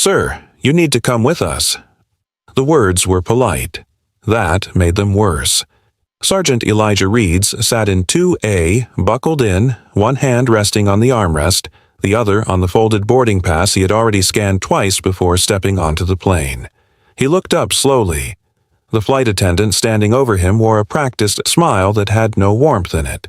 "Sir, you need to come with us." The words were polite. That made them worse. Sergeant Elijah Reeds sat in 2A, buckled in, one hand resting on the armrest, the other on the folded boarding pass he had already scanned twice before stepping onto the plane. He looked up slowly. The flight attendant standing over him wore a practiced smile that had no warmth in it.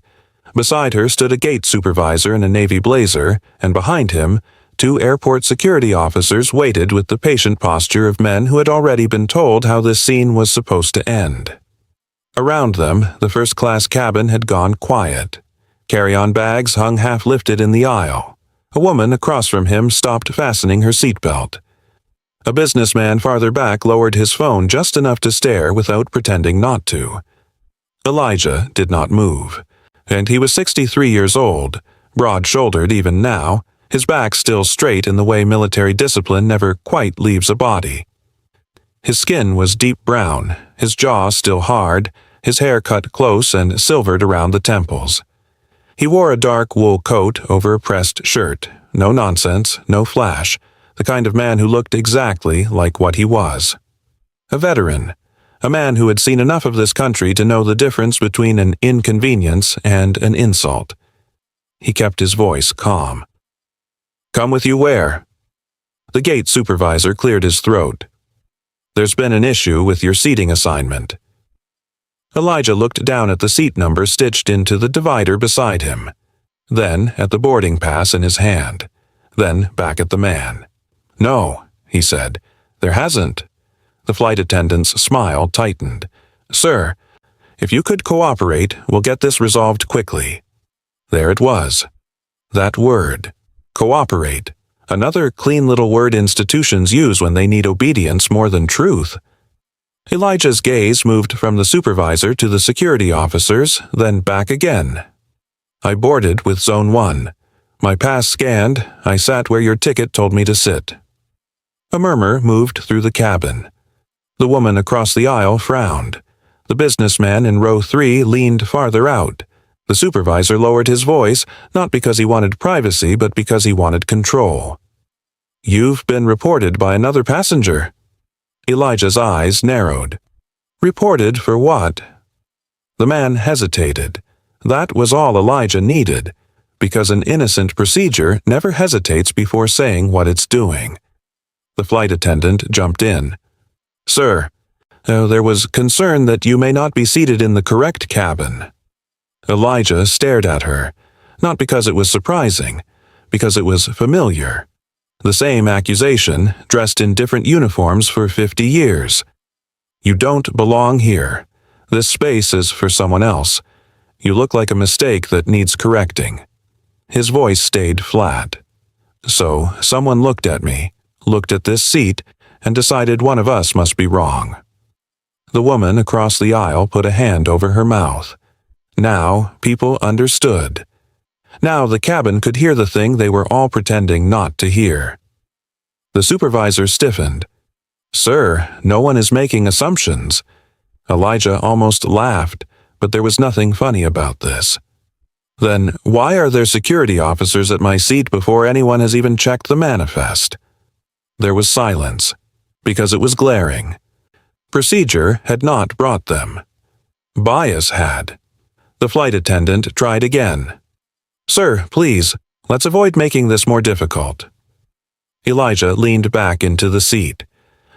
Beside her stood a gate supervisor in a navy blazer, and behind him, 2 airport security officers waited with the patient posture of men who had already been told how this scene was supposed to end. Around them, the first-class cabin had gone quiet. Carry-on bags hung half-lifted in the aisle. A woman across from him stopped fastening her seatbelt. A businessman farther back lowered his phone just enough to stare without pretending not to. Elijah did not move, and he was 63 years old, broad-shouldered even now, his back still straight in the way military discipline never quite leaves a body. His skin was deep brown, his jaw still hard, his hair cut close and silvered around the temples. He wore a dark wool coat over a pressed shirt, no nonsense, no flash, the kind of man who looked exactly like what he was. A veteran, a man who had seen enough of this country to know the difference between an inconvenience and an insult. He kept his voice calm. "Come with you where?" The gate supervisor cleared his throat. "There's been an issue with your seating assignment." Elijah looked down at the seat number stitched into the divider beside him, then at the boarding pass in his hand, then back at the man. "No," he said, "there hasn't." The flight attendant's smile tightened. "Sir, if you could cooperate, we'll get this resolved quickly." There it was. That word. Cooperate. Another clean little word institutions use when they need obedience more than truth. Elijah's gaze moved from the supervisor to the security officers, then back again. "I boarded with Zone 1. My pass scanned, I sat where your ticket told me to sit." A murmur moved through the cabin. The woman across the aisle frowned. The businessman in row 3 leaned farther out. The supervisor lowered his voice, not because he wanted privacy, but because he wanted control. "You've been reported by another passenger." Elijah's eyes narrowed. "Reported for what?" The man hesitated. That was all Elijah needed, because an innocent procedure never hesitates before saying what it's doing. The flight attendant jumped in. "Sir, there was concern that you may not be seated in the correct cabin." Elijah stared at her, not because it was surprising, because it was familiar. The same accusation, dressed in different uniforms for 50 years. "You don't belong here. This space is for someone else. You look like a mistake that needs correcting." His voice stayed flat. "So, someone looked at me, looked at this seat, and decided one of us must be wrong." The woman across the aisle put a hand over her mouth. Now, people understood. Now the cabin could hear the thing they were all pretending not to hear. The supervisor stiffened. "Sir, no one is making assumptions." Elijah almost laughed, but there was nothing funny about this. "Then why are there security officers at my seat before anyone has even checked the manifest?" There was silence, because it was glaring. Procedure had not brought them. Bias had. The flight attendant tried again. "Sir, please, let's avoid making this more difficult." Elijah leaned back into the seat.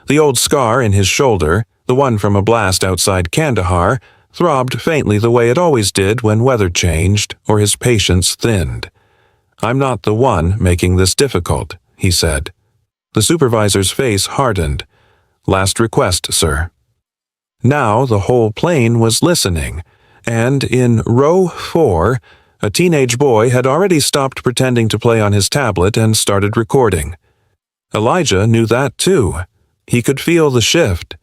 The old scar in his shoulder, the one from a blast outside Kandahar, throbbed faintly the way it always did when weather changed or his patience thinned. "I'm not the one making this difficult," he said. The supervisor's face hardened. "Last request, sir." Now the whole plane was listening, and in row 4, a teenage boy had already stopped pretending to play on his tablet and started recording. Elijah knew that too. He could feel the shift.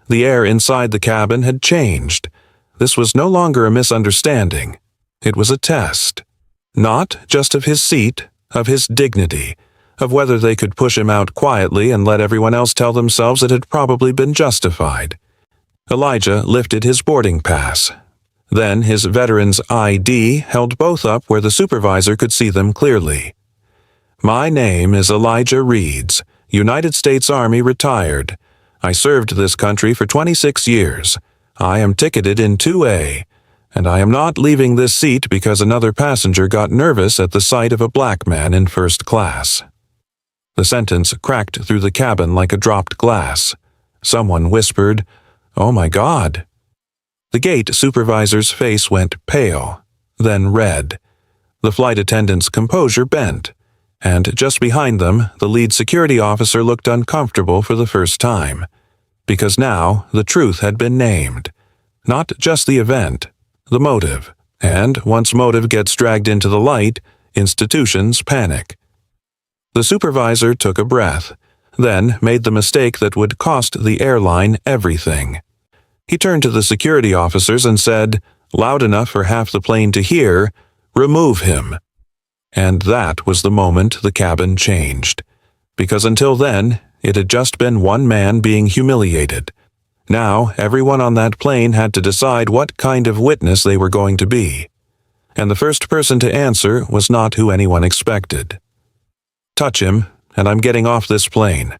The air inside the cabin had changed. This was no longer a misunderstanding. It was a test. Not just of his seat, of his dignity, of whether they could push him out quietly and let everyone else tell themselves it had probably been justified. Elijah lifted his boarding pass. Then his veteran's ID held both up where the supervisor could see them clearly. "My name is Elijah Reeds, United States Army retired. I served this country for 26 years. I am ticketed in 2A, and I am not leaving this seat because another passenger got nervous at the sight of a black man in first class." The sentence cracked through the cabin like a dropped glass. Someone whispered, "Oh my God." The gate supervisor's face went pale, then red. The flight attendant's composure bent, and just behind them, the lead security officer looked uncomfortable for the first time, because now the truth had been named. Not just the event, the motive, and once motive gets dragged into the light, institutions panic. The supervisor took a breath, then made the mistake that would cost the airline everything. He turned to the security officers and said, loud enough for half the plane to hear, "Remove him." And that was the moment the cabin changed, because until then, it had just been one man being humiliated. Now, everyone on that plane had to decide what kind of witness they were going to be. And the first person to answer was not who anyone expected. "Touch him, and I'm getting off this plane."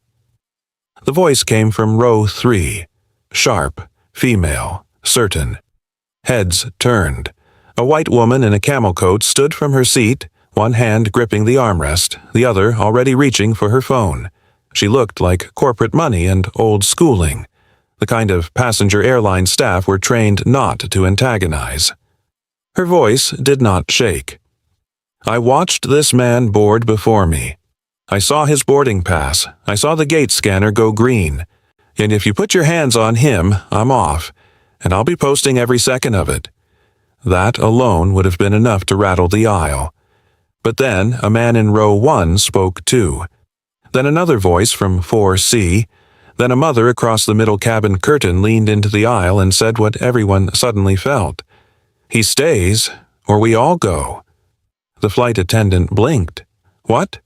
The voice came from row 3, sharp, female, certain. Heads turned. A white woman in a camel coat stood from her seat, one hand gripping the armrest, the other already reaching for her phone. She looked like corporate money and old schooling, the kind of passenger airline staff were trained not to antagonize. Her voice did not shake. "I watched this man board before me. I saw his boarding pass. I saw the gate scanner go green. And if you put your hands on him, I'm off, and I'll be posting every second of it." That alone would have been enough to rattle the aisle. But then a man in row 1 spoke too. Then another voice from 4C. Then a mother across the middle cabin curtain leaned into the aisle and said what everyone suddenly felt. "He stays, or we all go." The flight attendant blinked. "What?"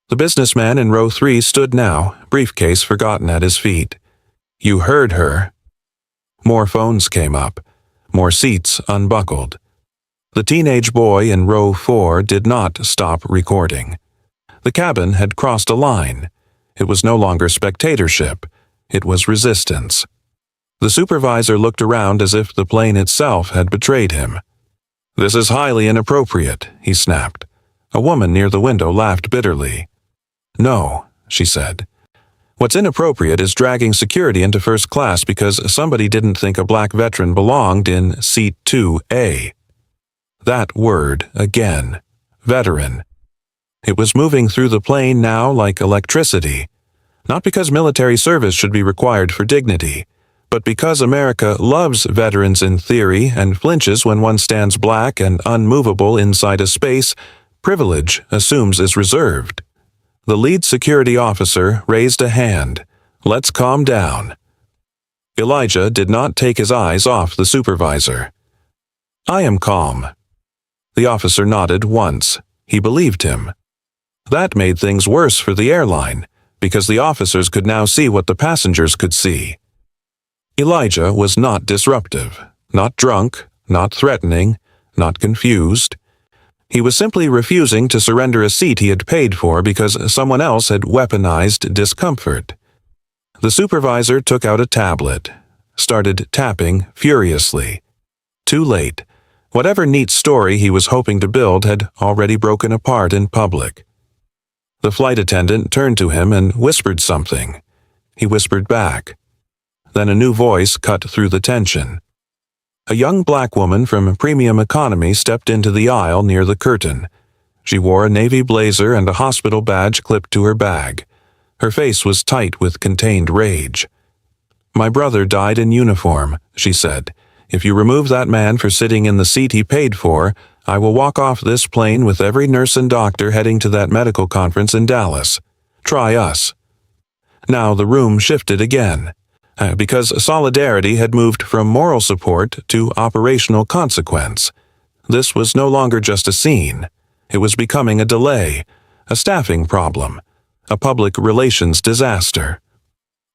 The businessman in row 3 stood now, briefcase forgotten at his feet. "You heard her." More phones came up. More seats unbuckled. The teenage boy in row 4 did not stop recording. The cabin had crossed a line. It was no longer spectatorship. It was resistance. The supervisor looked around as if the plane itself had betrayed him. "This is highly inappropriate," he snapped. A woman near the window laughed bitterly. "No," she said. "What's inappropriate is dragging security into first class because somebody didn't think a black veteran belonged in seat 2A. That word again. Veteran. It was moving through the plane now like electricity. Not because military service should be required for dignity, but because America loves veterans in theory and flinches when one stands black and unmovable inside a space privilege assumes is reserved. The lead security officer raised a hand. "Let's calm down." Elijah did not take his eyes off the supervisor. "I am calm." The officer nodded once. He believed him. That made things worse for the airline, because the officers could now see what the passengers could see. Elijah was not disruptive, not drunk, not threatening, not confused. He was simply refusing to surrender a seat he had paid for because someone else had weaponized discomfort. The supervisor took out a tablet, started tapping furiously. Too late. Whatever neat story he was hoping to build had already broken apart in public. The flight attendant turned to him and whispered something. He whispered back. Then a new voice cut through the tension. A young black woman from premium economy stepped into the aisle near the curtain. She wore a navy blazer and a hospital badge clipped to her bag. Her face was tight with contained rage. "My brother died in uniform," she said. "If you remove that man for sitting in the seat he paid for, I will walk off this plane with every nurse and doctor heading to that medical conference in Dallas. Try us." Now the room shifted again, because solidarity had moved from moral support to operational consequence. This was no longer just a scene. It was becoming a delay, a staffing problem, a public relations disaster.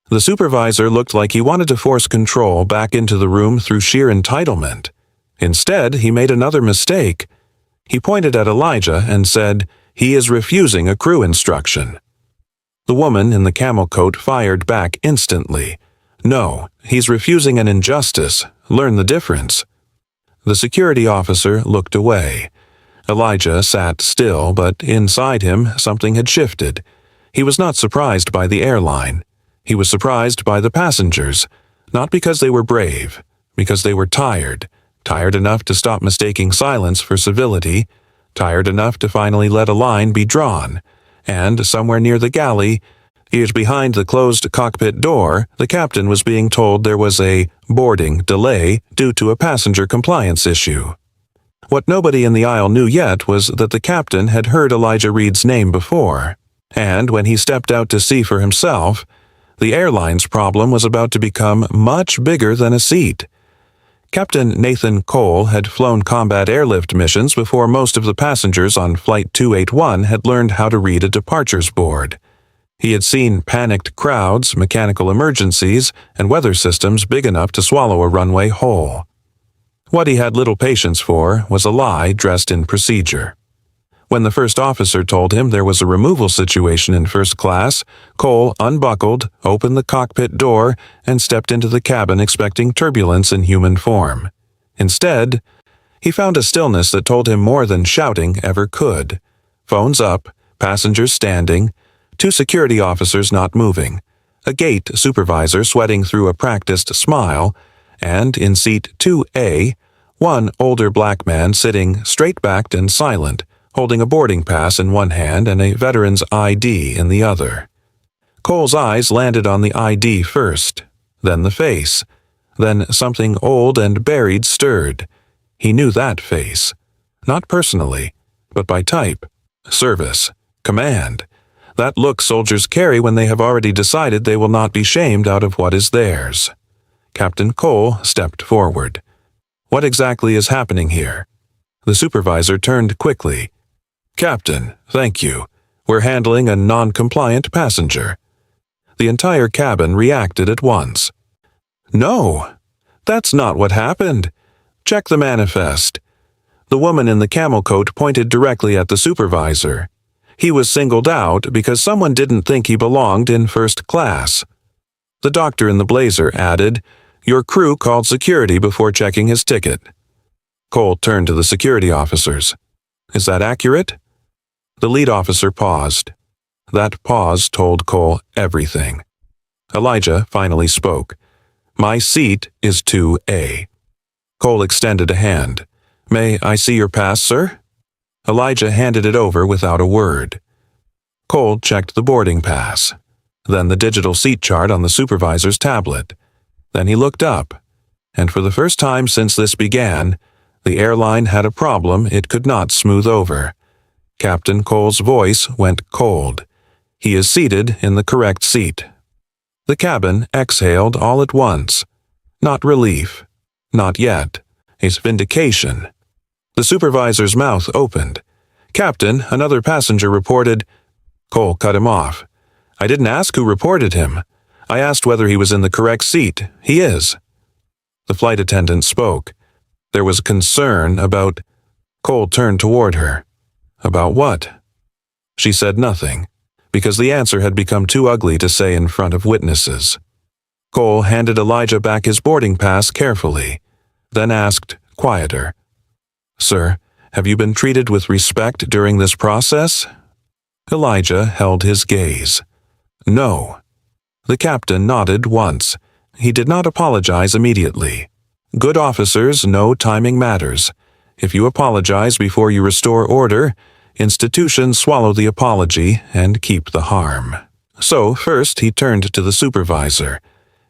The supervisor looked like he wanted to force control back into the room through sheer entitlement. Instead, he made another mistake. He pointed at Elijah and said, "He is refusing a crew instruction." The woman in the camel coat fired back instantly. "No, he's refusing an injustice. Learn the difference." The security officer looked away. Elijah sat still, but inside him something had shifted. He was not surprised by the airline. He was surprised by the passengers, not because they were brave, because they were tired enough to stop mistaking silence for civility, tired enough to finally let a line be drawn, and somewhere near the galley, behind the closed cockpit door, the captain was being told there was a boarding delay due to a passenger compliance issue. What nobody in the aisle knew yet was that the captain had heard Elijah Reed's name before, and when he stepped out to see for himself, the airline's problem was about to become much bigger than a seat. Captain Nathan Cole had flown combat airlift missions before most of the passengers on Flight 281 had learned how to read a departures board. He had seen panicked crowds, mechanical emergencies, and weather systems big enough to swallow a runway whole. What he had little patience for was a lie dressed in procedure. When the first officer told him there was a removal situation in first class, Cole unbuckled, opened the cockpit door, and stepped into the cabin expecting turbulence in human form. Instead, he found a stillness that told him more than shouting ever could. Phones up, passengers standing, 2 security officers not moving, a gate supervisor sweating through a practiced smile, and in seat 2A, one older black man sitting straight-backed and silent, holding a boarding pass in one hand and a veteran's ID in the other. Cole's eyes landed on the ID first, then the face. Then something old and buried stirred. He knew that face. Not personally, but by type. Service. Command. That look soldiers carry when they have already decided they will not be shamed out of what is theirs. Captain Cole stepped forward. "What exactly is happening here?" The supervisor turned quickly. "Captain, thank you. We're handling a non-compliant passenger." The entire cabin reacted at once. "No, that's not what happened. Check the manifest." The woman in the camel coat pointed directly at the supervisor. He was singled out because someone didn't think he belonged in first class. The doctor in the blazer added, "Your crew called security before checking his ticket." Cole turned to the security officers. "Is that accurate?" The lead officer paused. That pause told Cole everything. Elijah finally spoke. "My seat is 2A." Cole extended a hand. "May I see your pass, sir?" Elijah handed it over without a word. Cole checked the boarding pass, then the digital seat chart on the supervisor's tablet. Then he looked up, and for the first time since this began, the airline had a problem it could not smooth over. Captain Cole's voice went cold. "He is seated in the correct seat." The cabin exhaled all at once. Not relief. Not yet. It's vindication. The supervisor's mouth opened. "Captain, another passenger reported—" Cole cut him off. "I didn't ask who reported him. I asked whether he was in the correct seat. He is." The flight attendant spoke. There was concern about— Cole turned toward her. "About what?" She said nothing, because the answer had become too ugly to say in front of witnesses. Cole handed Elijah back his boarding pass carefully, then asked, quieter, "Sir, have you been treated with respect during this process?" Elijah held his gaze. "No." The captain nodded once. He did not apologize immediately. Good officers know timing matters. If you apologize before you restore order, institutions swallow the apology and keep the harm. So first he turned to the supervisor.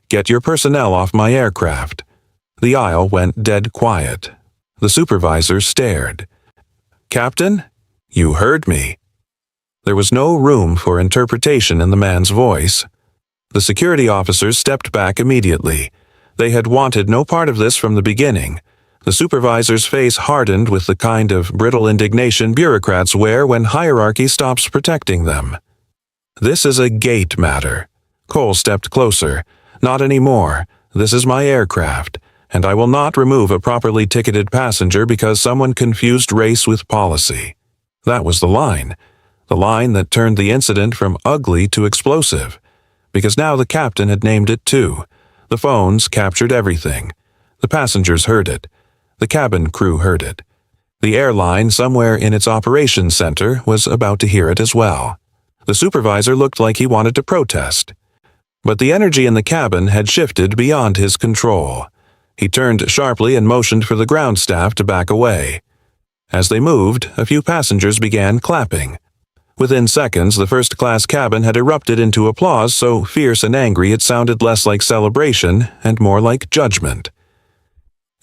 "Get your personnel off my aircraft." The aisle went dead quiet. The supervisor stared. "Captain, you heard me." There was no room for interpretation in the man's voice. The security officers stepped back immediately. They had wanted no part of this from the beginning. The supervisor's face hardened with the kind of brittle indignation bureaucrats wear when hierarchy stops protecting them. "This is a gate matter." Cole stepped closer. "Not anymore. This is my aircraft, and I will not remove a properly ticketed passenger because someone confused race with policy." That was the line. the line that turned the incident from ugly to explosive, because now the captain had named it too. The phones captured everything. The passengers heard it. The cabin crew heard it. The airline, somewhere in its operations center, was about to hear it as well. The supervisor looked like he wanted to protest. But the energy in the cabin had shifted beyond his control. He turned sharply and motioned for the ground staff to back away. As they moved, a few passengers began clapping. Within seconds, the first-class cabin had erupted into applause so fierce and angry it sounded less like celebration and more like judgment.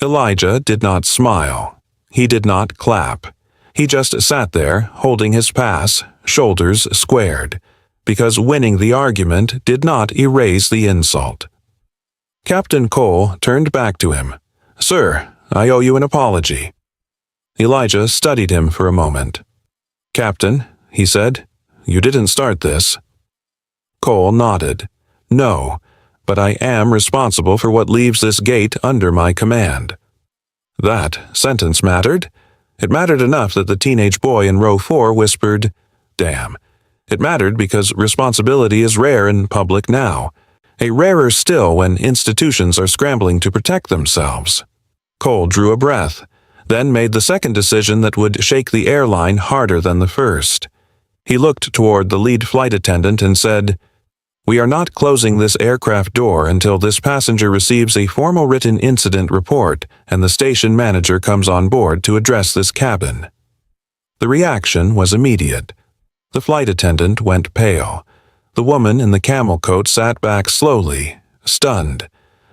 Elijah did not smile. He did not clap. He just sat there, holding his pass, shoulders squared, because winning the argument did not erase the insult. Captain Cole turned back to him. "Sir, I owe you an apology." Elijah studied him for a moment. "Captain," he said, "you didn't start this." Cole nodded. "No, but I am responsible for what leaves this gate under my command." That sentence mattered. It mattered enough that the teenage boy in row 4 whispered, "Damn." It mattered because responsibility is rare in public now, a rarer still when institutions are scrambling to protect themselves. Cole drew a breath, then made the second decision that would shake the airline harder than the first. He looked toward the lead flight attendant and said, "We are not closing this aircraft door until this passenger receives a formal written incident report and the station manager comes on board to address this cabin." The reaction was immediate. The flight attendant went pale. The woman in the camel coat sat back slowly, stunned.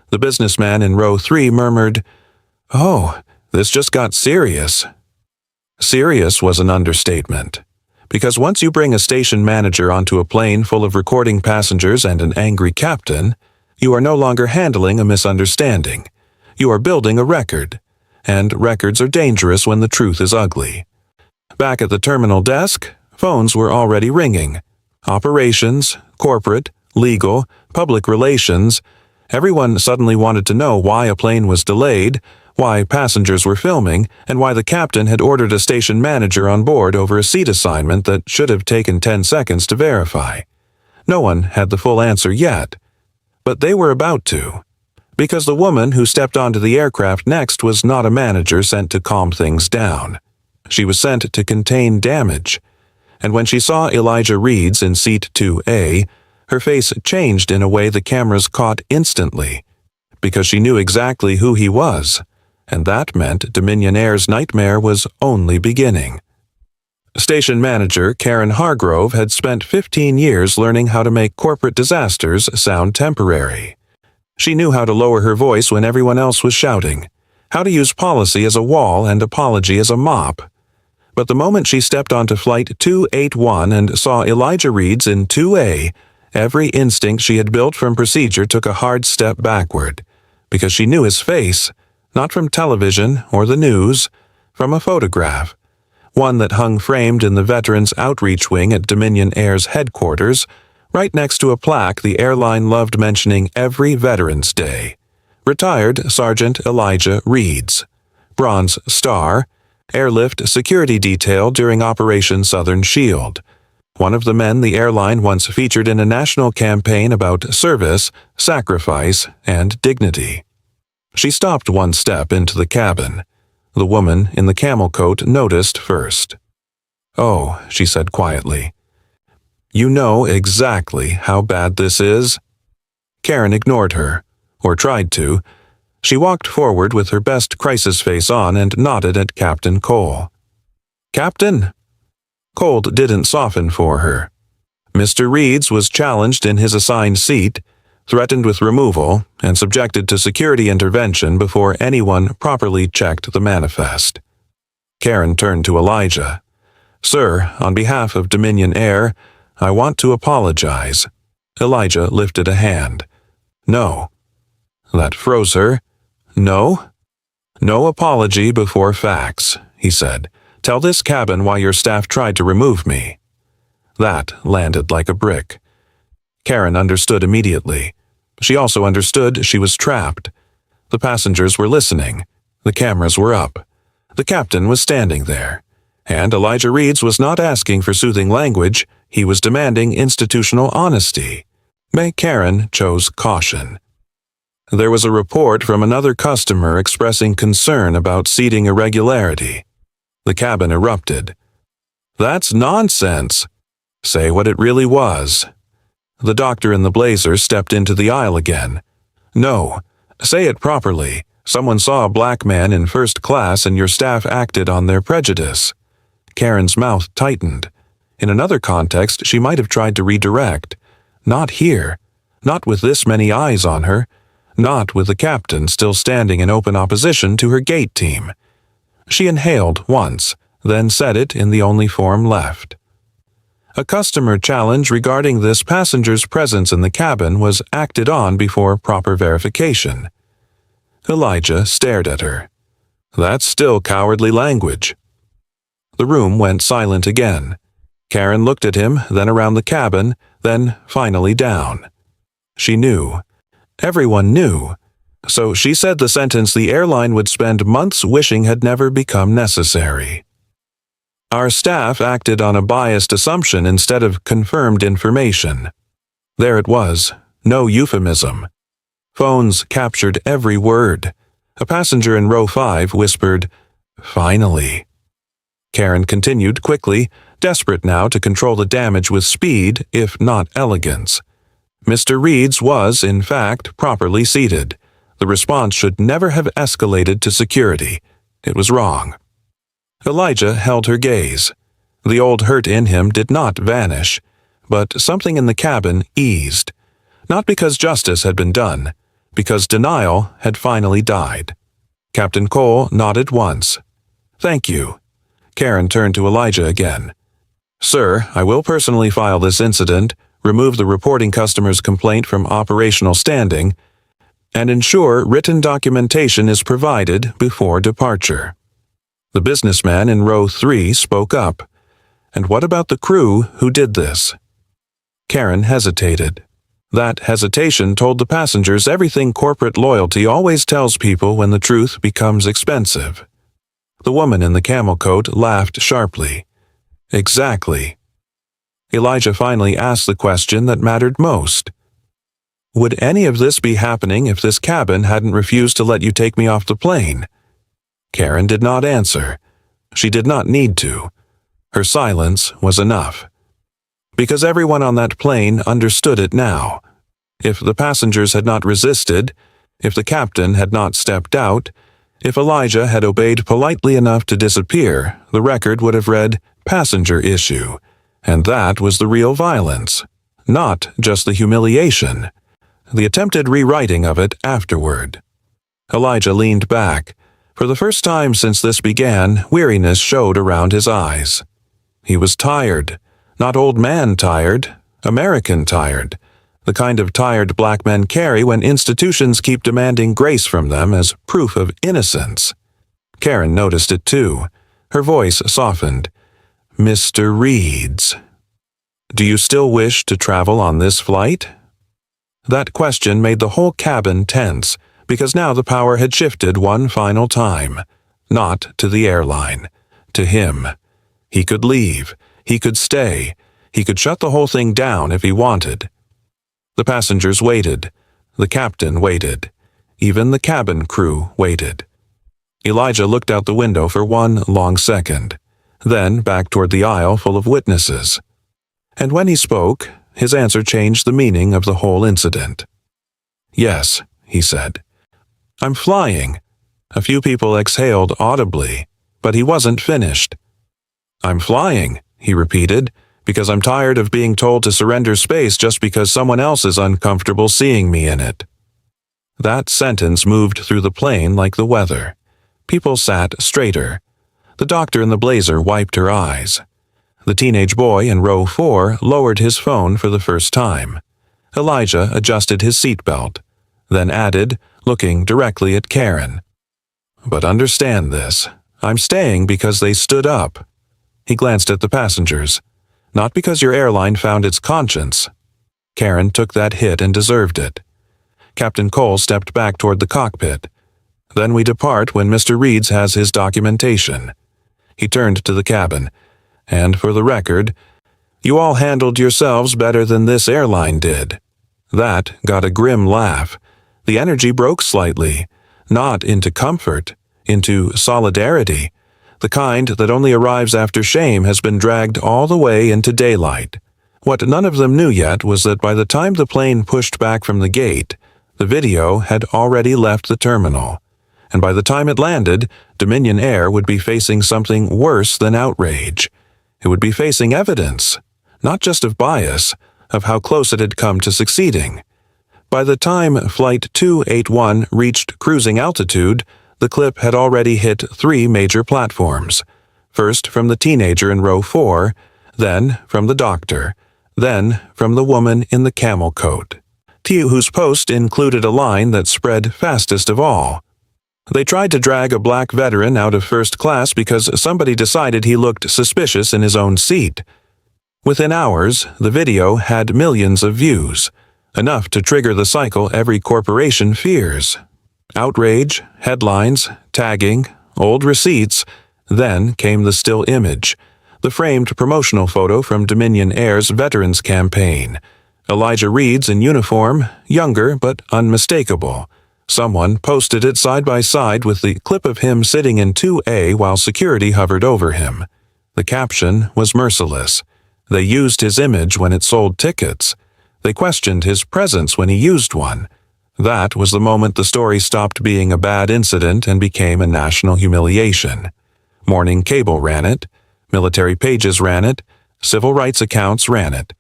The businessman in row 3 murmured, "Oh, this just got serious." Serious was an understatement. Because once you bring a station manager onto a plane full of recording passengers and an angry captain, you are no longer handling a misunderstanding. You are building a record. And records are dangerous when the truth is ugly. Back at the terminal desk, phones were already ringing. Operations, corporate, legal, public relations. Everyone suddenly wanted to know why a plane was delayed, why passengers were filming, and why the captain had ordered a station manager on board over a seat assignment that should have taken 10 seconds to verify. No one had the full answer yet, but they were about to. Because the woman who stepped onto the aircraft next was not a manager sent to calm things down. She was sent to contain damage. And when she saw Elijah Reed's in seat 2A, her face changed in a way the cameras caught instantly, because she knew exactly who he was. And that meant Dominion Air's nightmare was only beginning. Station manager Karen Hargrove had spent 15 years learning how to make corporate disasters sound temporary. She knew how to lower her voice when everyone else was shouting, how to use policy as a wall and apology as a mop. But the moment she stepped onto Flight 281 and saw Elijah Reed's in 2A, every instinct she had built from procedure took a hard step backward, because she knew his face, not from television or the news, from a photograph, one that hung framed in the Veterans Outreach Wing at Dominion Air's headquarters, right next to a plaque the airline loved mentioning every Veterans Day. Retired Sergeant Elijah Reed's. Bronze Star, Airlift Security Detail during Operation Southern Shield. One of the men the airline once featured in a national campaign about service, sacrifice, and dignity. She stopped one step into the cabin. The woman in the camel coat noticed first. "Oh," she said quietly. "You know exactly how bad this is?" Karen ignored her, or tried to. She walked forward with her best crisis face on and nodded at Captain Cole. "Captain?" Cole didn't soften for her. Mr. Reed's was challenged in his assigned seat, threatened with removal, and subjected to security intervention before anyone properly checked the manifest. Karen turned to Elijah. "Sir, on behalf of Dominion Air, I want to apologize." Elijah lifted a hand. "No." That froze her. "No? No apology before facts," he said. "Tell this cabin why your staff tried to remove me." That landed like a brick. Karen understood immediately. She also understood she was trapped. The passengers were listening. The cameras were up. The captain was standing there. And Elijah Reeds was not asking for soothing language, he was demanding institutional honesty. Karen chose caution. There was a report from another customer expressing concern about seating irregularity. The cabin erupted. That's nonsense. Say what it really was. The doctor in the blazer stepped into the aisle again. No, say it properly. Someone saw a black man in first class and your staff acted on their prejudice. Karen's mouth tightened. In another context, she might have tried to redirect. Not here. Not with this many eyes on her. Not with the captain still standing in open opposition to her gate team. She inhaled once, then said it in the only form left. A customer challenge regarding this passenger's presence in the cabin was acted on before proper verification. Elijah stared at her. That's still cowardly language. The room went silent again. Karen looked at him, then around the cabin, then finally down. She knew. Everyone knew. So she said the sentence the airline would spend months wishing had never become necessary. Our staff acted on a biased assumption instead of confirmed information. There it was, no euphemism. Phones captured every word. A passenger in row 5 whispered, "Finally." Karen continued quickly, desperate now to control the damage with speed, if not elegance. Mr. Reeds was, in fact, properly seated. The response should never have escalated to security. It was wrong. Elijah held her gaze. The old hurt in him did not vanish, but something in the cabin eased. Not because justice had been done, because denial had finally died. Captain Cole nodded once. "Thank you." Karen turned to Elijah again. "Sir, I will personally file this incident, remove the reporting customer's complaint from operational standing, and ensure written documentation is provided before departure." The businessman in row 3 spoke up. "And what about the crew who did this?" Karen hesitated. That hesitation told the passengers everything corporate loyalty always tells people when the truth becomes expensive. The woman in the camel coat laughed sharply. "Exactly." Elijah finally asked the question that mattered most. "Would any of this be happening if this cabin hadn't refused to let you take me off the plane?" Karen did not answer. She did not need to. Her silence was enough. Because everyone on that plane understood it now. If the passengers had not resisted, if the captain had not stepped out, if Elijah had obeyed politely enough to disappear, the record would have read, "passenger issue." And that was the real violence, not just the humiliation, the attempted rewriting of it afterward. Elijah leaned back. For the first time since this began, weariness showed around his eyes. He was tired. Not old man tired, American tired. The kind of tired black men carry when institutions keep demanding grace from them as proof of innocence. Karen noticed it too. Her voice softened. "Mr. Reeds, do you still wish to travel on this flight?" That question made the whole cabin tense, because now the power had shifted one final time. Not to the airline. To him. He could leave. He could stay. He could shut the whole thing down if he wanted. The passengers waited. The captain waited. Even the cabin crew waited. Elijah looked out the window for one long second, then back toward the aisle full of witnesses. And when he spoke, his answer changed the meaning of the whole incident. "Yes," he said. "I'm flying." A few people exhaled audibly, but he wasn't finished. "I'm flying," he repeated, "because I'm tired of being told to surrender space just because someone else is uncomfortable seeing me in it." That sentence moved through the plane like the weather. People sat straighter. The doctor in the blazer wiped her eyes. The teenage boy in row 4 lowered his phone for the first time. Elijah adjusted his seatbelt, then added, looking directly at Karen, "But understand this. I'm staying because they stood up." He glanced at the passengers. "Not because your airline found its conscience." Karen took that hit and deserved it. Captain Cole stepped back toward the cockpit. "Then we depart when Mr. Reeds has his documentation." He turned to the cabin. "And for the record, you all handled yourselves better than this airline did." That got a grim laugh. The energy broke slightly, not into comfort, into solidarity. The kind that only arrives after shame has been dragged all the way into daylight. What none of them knew yet was that by the time the plane pushed back from the gate, the video had already left the terminal. And by the time it landed, Dominion Air would be facing something worse than outrage. It would be facing evidence, not just of bias, of how close it had come to succeeding. By the time Flight 281 reached cruising altitude, the clip had already hit 3 major platforms. First from the teenager in row 4, then from the doctor, then from the woman in the camel coat, whose post included a line that spread fastest of all. They tried to drag a black veteran out of first class because somebody decided he looked suspicious in his own seat. Within hours, the video had millions of views, enough to trigger the cycle every corporation fears. Outrage, headlines, tagging, old receipts. Then came the still image, the framed promotional photo from Dominion Air's Veterans Campaign. Elijah Reed's in uniform, younger but unmistakable. Someone posted it side by side with the clip of him sitting in 2A while security hovered over him. The caption was merciless. They used his image when it sold tickets. They questioned his presence when he used one. That was the moment the story stopped being a bad incident and became a national humiliation. Morning cable ran it. Military pages ran it. Civil rights accounts ran it.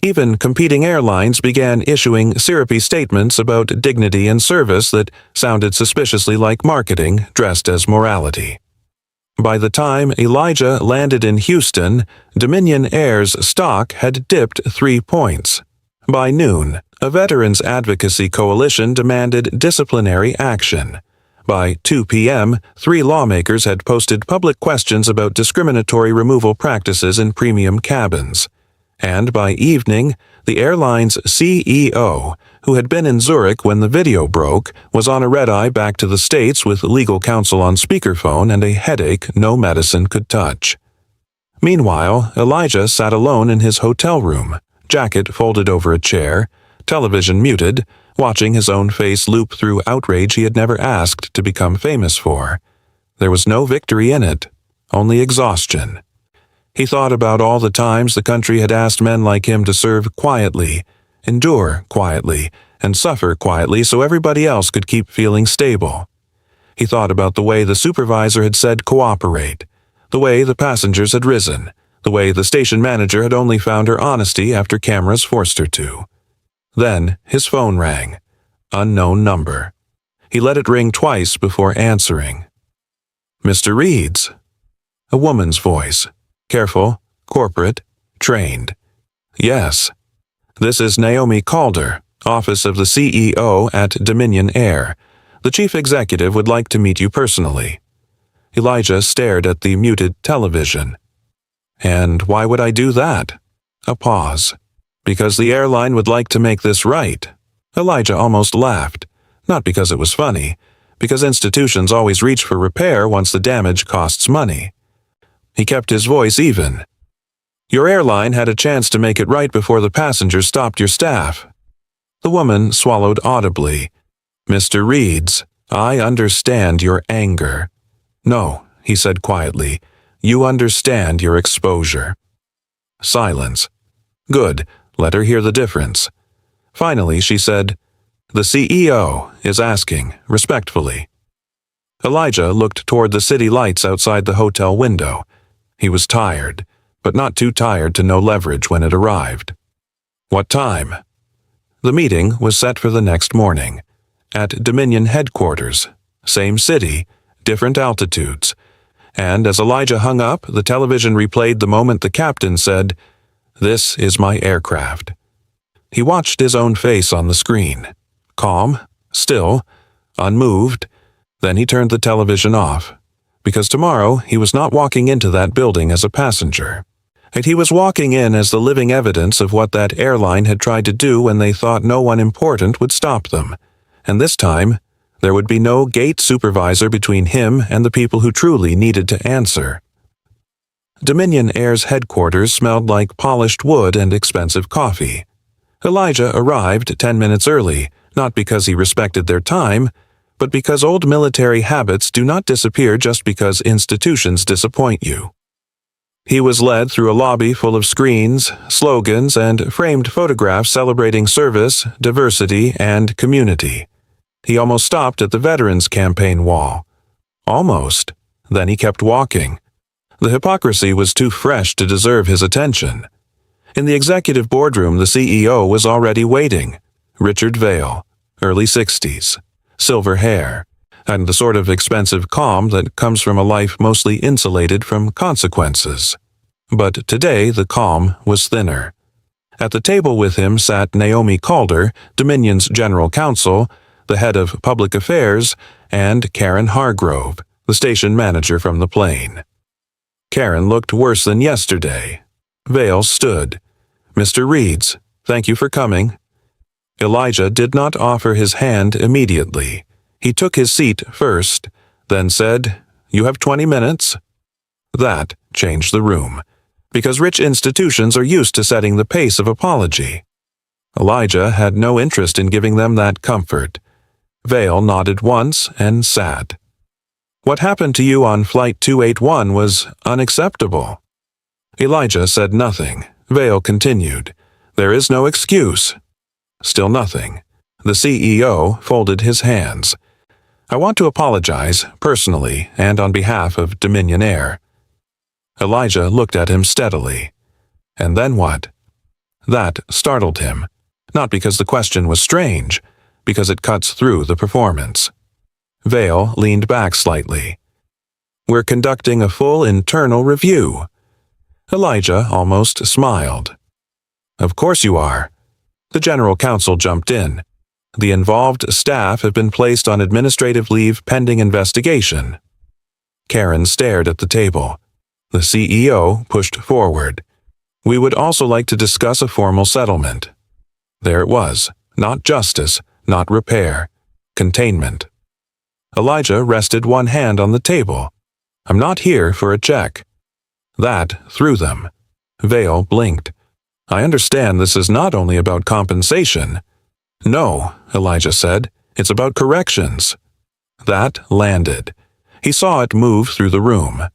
Even competing airlines began issuing syrupy statements about dignity and service that sounded suspiciously like marketing dressed as morality. By the time Elijah landed in Houston, Dominion Air's stock had dipped 3 points. By noon, a veterans advocacy coalition demanded disciplinary action. By 2 p.m., 3 lawmakers had posted public questions about discriminatory removal practices in premium cabins. And by evening, the airline's CEO, who had been in Zurich when the video broke, was on a red-eye back to the States with legal counsel on speakerphone and a headache no medicine could touch. Meanwhile, Elijah sat alone in his hotel room, jacket folded over a chair, television muted, watching his own face loop through outrage he had never asked to become famous for. There was no victory in it, only exhaustion. He thought about all the times the country had asked men like him to serve quietly, endure quietly, and suffer quietly so everybody else could keep feeling stable. He thought about the way the supervisor had said cooperate, the way the passengers had risen, the way the station manager had only found her honesty after cameras forced her to. Then his phone rang. Unknown number. He let it ring twice before answering. "Mr. Reed's." A woman's voice. Careful, corporate, trained. "Yes. This is Naomi Calder, office of the CEO at Dominion Air. The chief executive would like to meet you personally." Elijah stared at the muted television. "And why would I do that?" A pause. "Because the airline would like to make this right." Elijah almost laughed, not because it was funny, because institutions always reach for repair once the damage costs money. He kept his voice even. "Your airline had a chance to make it right before the passengers stopped your staff." The woman swallowed audibly. "Mr. Reed's, I understand your anger." "No," he said quietly, "you understand your exposure." Silence. "Good, let her hear the difference." Finally, she said, "The CEO is asking, respectfully." Elijah looked toward the city lights outside the hotel window. He was tired, but not too tired to know leverage when it arrived. "What time?" The meeting was set for the next morning. At Dominion headquarters. Same city, different altitudes. And as Elijah hung up, the television replayed the moment the captain said, "This is my aircraft." He watched his own face on the screen. Calm, still, unmoved. Then he turned the television off. Because tomorrow he was not walking into that building as a passenger. And he was walking in as the living evidence of what that airline had tried to do when they thought no one important would stop them. And this time, there would be no gate supervisor between him and the people who truly needed to answer. Dominion Air's headquarters smelled like polished wood and expensive coffee. Elijah arrived 10 minutes early, not because he respected their time, but because old military habits do not disappear just because institutions disappoint you. He was led through a lobby full of screens, slogans, and framed photographs celebrating service, diversity, and community. He almost stopped at the Veterans Campaign wall. Almost. Then he kept walking. The hypocrisy was too fresh to deserve his attention. In the executive boardroom, the CEO was already waiting. Richard Vail, early 60s, silver hair, and the sort of expensive calm that comes from a life mostly insulated from consequences. But today the calm was thinner. At the table with him sat Naomi Calder, Dominion's general counsel, the head of public affairs, and Karen Hargrove, the station manager from the plane. Karen looked worse than yesterday. Vail stood. "Mr. Reeds, thank you for coming." Elijah did not offer his hand immediately. He took his seat first, then said, "You have 20 minutes?" That changed the room, because rich institutions are used to setting the pace of apology. Elijah had no interest in giving them that comfort. Vail nodded once and sat. "What happened to you on Flight 281 was unacceptable." Elijah said nothing. Vail continued, "There is no excuse." Still nothing. The CEO folded his hands. "I want to apologize, personally and on behalf of Dominion Air." Elijah looked at him steadily. "And then what?" That startled him, not because the question was strange, because it cuts through the performance. Vail leaned back slightly. "We're conducting a full internal review." Elijah almost smiled. "Of course you are." The general counsel jumped in. "The involved staff have been placed on administrative leave pending investigation." Karen stared at the table. The CEO pushed forward. "We would also like to discuss a formal settlement." There it was. Not justice, not repair. Containment. Elijah rested one hand on the table. "I'm not here for a check." That threw them. Vail blinked. "I understand this is not only about compensation." "No," Elijah said. "It's about corrections." That landed. He saw it move through the room.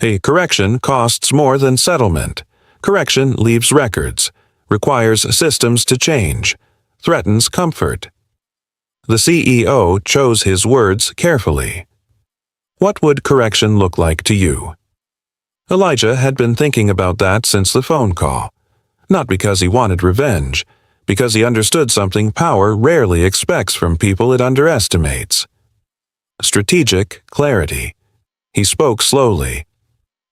A correction costs more than settlement. Correction leaves records, requires systems to change, threatens comfort. The CEO chose his words carefully. What would correction look like to you? Elijah had been thinking about that since the phone call. Not because he wanted revenge, because he understood something power rarely expects from people it underestimates. Strategic clarity. He spoke slowly.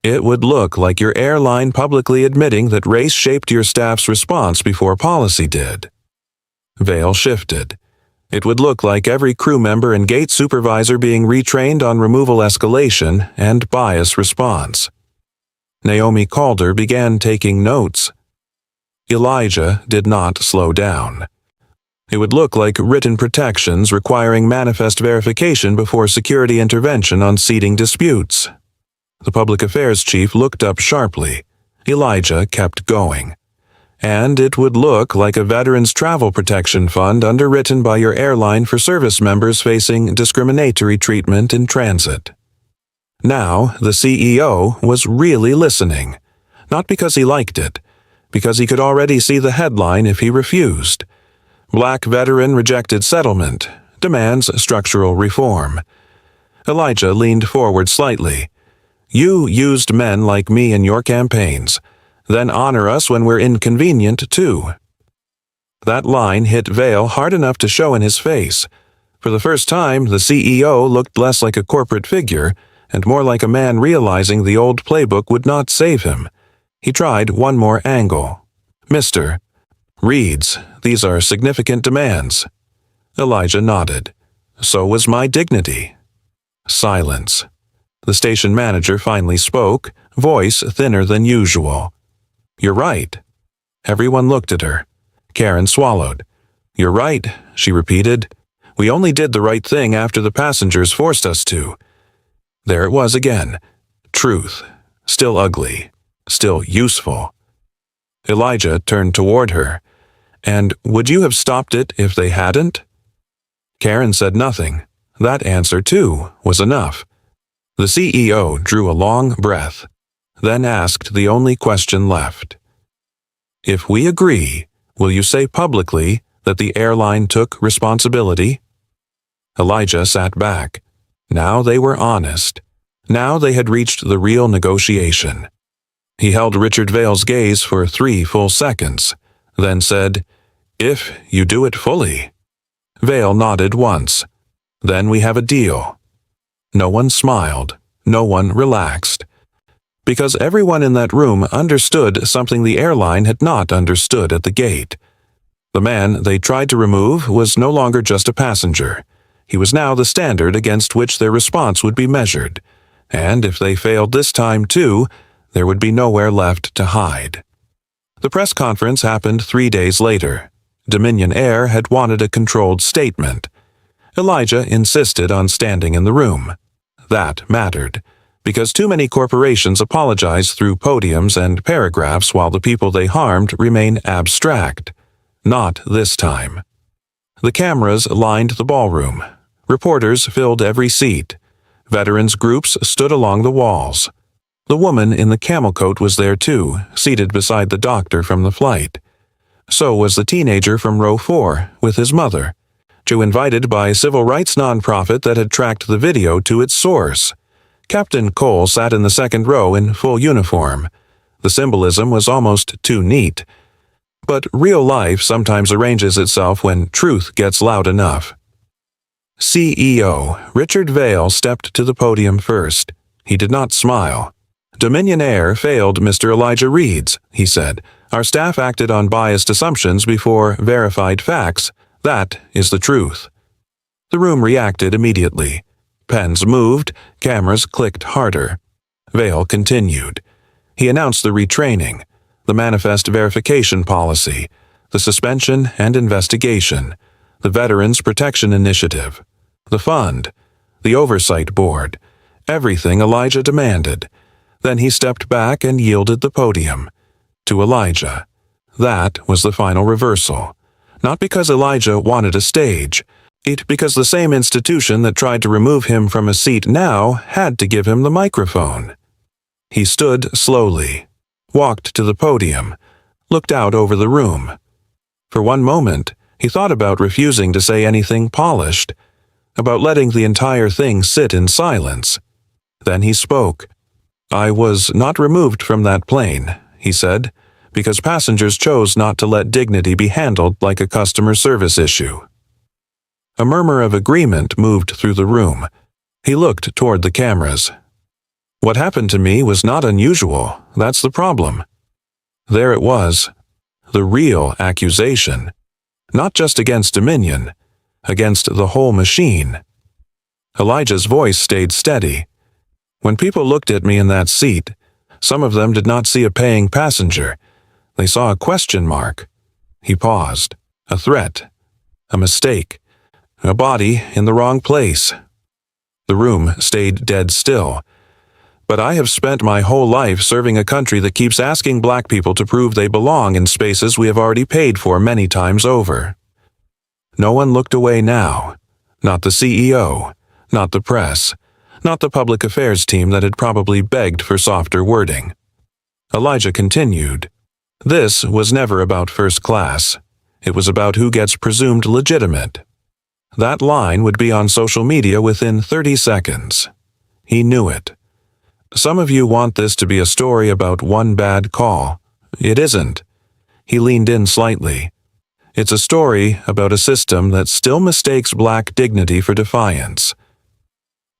It would look like your airline publicly admitting that race shaped your staff's response before policy did. Vail shifted. It would look like every crew member and gate supervisor being retrained on removal escalation and bias response. Naomi Calder began taking notes. Elijah did not slow down. It would look like written protections requiring manifest verification before security intervention on seating disputes. The public affairs chief looked up sharply. Elijah kept going. And it would look like a Veterans Travel Protection Fund underwritten by your airline for service members facing discriminatory treatment in transit. Now, the CEO was really listening. Not because he liked it, because he could already see the headline if he refused. Black veteran rejected settlement, demands structural reform. Elijah leaned forward slightly. You used men like me in your campaigns. Then honor us when we're inconvenient, too. That line hit Vail hard enough to show in his face. For the first time, the CEO looked less like a corporate figure and more like a man realizing the old playbook would not save him. He tried one more angle. "Mr. Reeds, these are significant demands." Elijah nodded. "So was my dignity." Silence. The station manager finally spoke, voice thinner than usual. "You're right." Everyone looked at her. Karen swallowed. "You're right," she repeated. "We only did the right thing after the passengers forced us to." There it was again. Truth. Still ugly. still useful. Elijah turned toward her. And would you have stopped it if they hadn't? Karen said nothing. That answer, too, was enough. The CEO drew a long breath, then asked the only question left. If we agree, will you say publicly that the airline took responsibility? Elijah sat back. Now they were honest. Now they had reached the real negotiation. He held Richard Vale's gaze for 3 full seconds, then said, "If you do it fully." Vale nodded once. "Then we have a deal." No one smiled. No one relaxed. Because everyone in that room understood something the airline had not understood at the gate. The man they tried to remove was no longer just a passenger. He was now the standard against which their response would be measured. And if they failed this time too, there would be nowhere left to hide. The press conference happened 3 days later. Dominion Air had wanted a controlled statement. Elijah insisted on standing in the room. That mattered, because too many corporations apologize through podiums and paragraphs while the people they harmed remain abstract. Not this time. The cameras lined the ballroom. Reporters filled every seat. Veterans groups stood along the walls. The woman in the camel coat was there too, seated beside the doctor from the flight. So was the teenager from row 4, with his mother, invited by a civil rights nonprofit that had tracked the video to its source. Captain Cole sat in the second row in full uniform. The symbolism was almost too neat. But real life sometimes arranges itself when truth gets loud enough. CEO Richard Vale stepped to the podium first. He did not smile. "Dominion Air failed Mr. Elijah Reeds," he said. "Our staff acted on biased assumptions before verified facts. That is the truth." The room reacted immediately. Pens moved, cameras clicked harder. Vale continued. He announced the retraining, the manifest verification policy, the suspension and investigation, the Veterans Protection Initiative, the fund, the oversight board, everything Elijah demanded. Then he stepped back and yielded the podium to Elijah. That was the final reversal. Not because Elijah wanted a stage. It because the same institution that tried to remove him from a seat now had to give him the microphone. He stood slowly, walked to the podium, looked out over the room. For one moment, he thought about refusing to say anything polished, about letting the entire thing sit in silence. Then he spoke. "I was not removed from that plane," he said, "because passengers chose not to let dignity be handled like a customer service issue." A murmur of agreement moved through the room. He looked toward the cameras. "What happened to me was not unusual. That's the problem." There it was. The real accusation. Not just against Dominion, against the whole machine. Elijah's voice stayed steady. "When people looked at me in that seat, some of them did not see a paying passenger. They saw a question mark." He paused. "A threat. A mistake. A body in the wrong place." The room stayed dead still. "But I have spent my whole life serving a country that keeps asking black people to prove they belong in spaces we have already paid for many times over." No one looked away now. Not the CEO, not the press, not the public affairs team that had probably begged for softer wording. Elijah continued. "This was never about first class. It was about who gets presumed legitimate." That line would be on social media within 30 seconds. He knew it. Some of you want this to be a story about one bad call. It isn't. He leaned in slightly. It's a story about a system that still mistakes black dignity for defiance.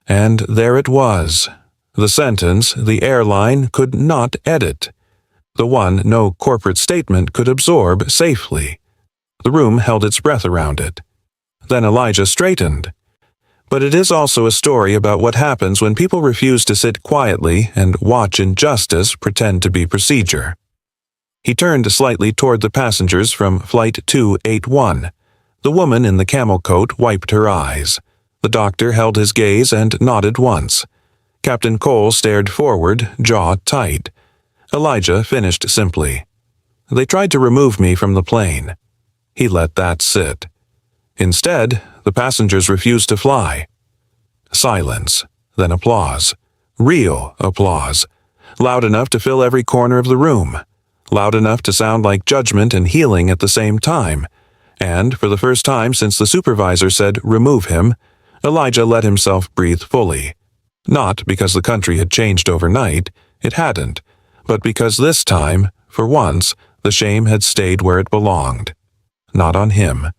And there it was. The sentence the airline could not edit. The one no corporate statement could absorb safely. The room held its breath around it. Then Elijah straightened. But it is also a story about what happens when people refuse to sit quietly and watch injustice pretend to be procedure. He turned slightly toward the passengers from Flight 281. The woman in the camel coat wiped her eyes. The doctor held his gaze and nodded once. Captain Cole stared forward, jaw tight. Elijah finished simply. They tried to remove me from the plane. He let that sit. Instead, the passengers refused to fly. Silence, then applause. Real applause. Loud enough to fill every corner of the room. Loud enough to sound like judgment and healing at the same time. And, for the first time since the supervisor said, "Remove him," Elijah let himself breathe fully. Not because the country had changed overnight, it hadn't, but because this time, for once, the shame had stayed where it belonged. Not on him.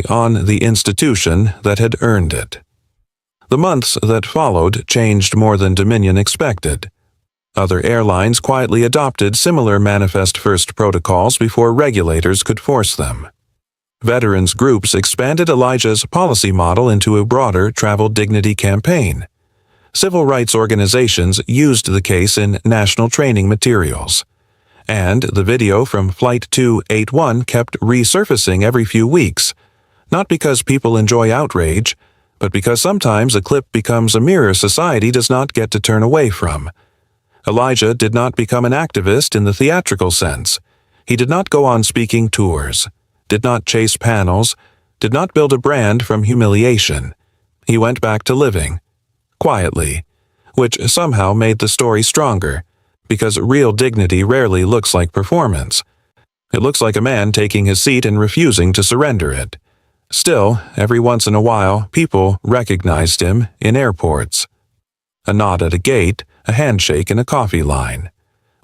On the institution that had earned it. The months that followed changed more than Dominion expected. Other airlines quietly adopted similar Manifest First protocols before regulators could force them. Veterans groups expanded Elijah's policy model into a broader travel dignity campaign. Civil rights organizations used the case in national training materials. And the video from Flight 281 kept resurfacing every few weeks, not because people enjoy outrage, but because sometimes a clip becomes a mirror society does not get to turn away from. Elijah did not become an activist in the theatrical sense. He did not go on speaking tours, did not chase panels, did not build a brand from humiliation. He went back to living, quietly, which somehow made the story stronger, because real dignity rarely looks like performance. It looks like a man taking his seat and refusing to surrender it. Still, every once in a while, people recognized him in airports. A nod at a gate, a handshake in a coffee line.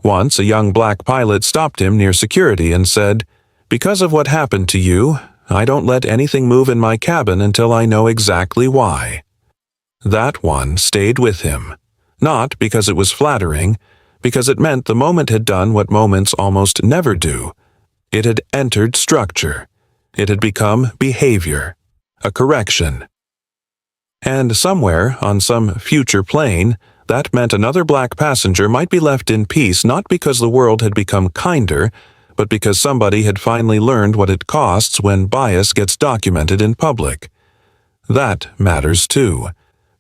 Once, a young black pilot stopped him near security and said, "Because of what happened to you, I don't let anything move in my cabin until I know exactly why." That one stayed with him. Not because it was flattering, because it meant the moment had done what moments almost never do. It had entered structure. It had become behavior, a correction. And somewhere, on some future plane, that meant another black passenger might be left in peace not because the world had become kinder, but because somebody had finally learned what it costs when bias gets documented in public. That matters too.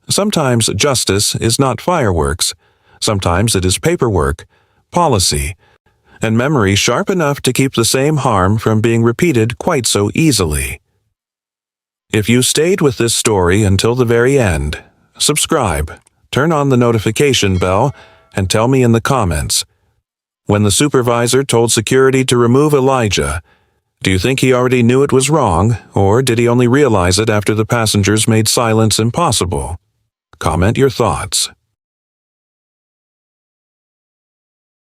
Sometimes justice is not fireworks. Sometimes it is paperwork, policy, and memory sharp enough to keep the same harm from being repeated quite so easily. If you stayed with this story until the very end, subscribe, turn on the notification bell, and tell me in the comments. When the supervisor told security to remove Elijah, do you think he already knew it was wrong, or did he only realize it after the passengers made silence impossible? Comment your thoughts.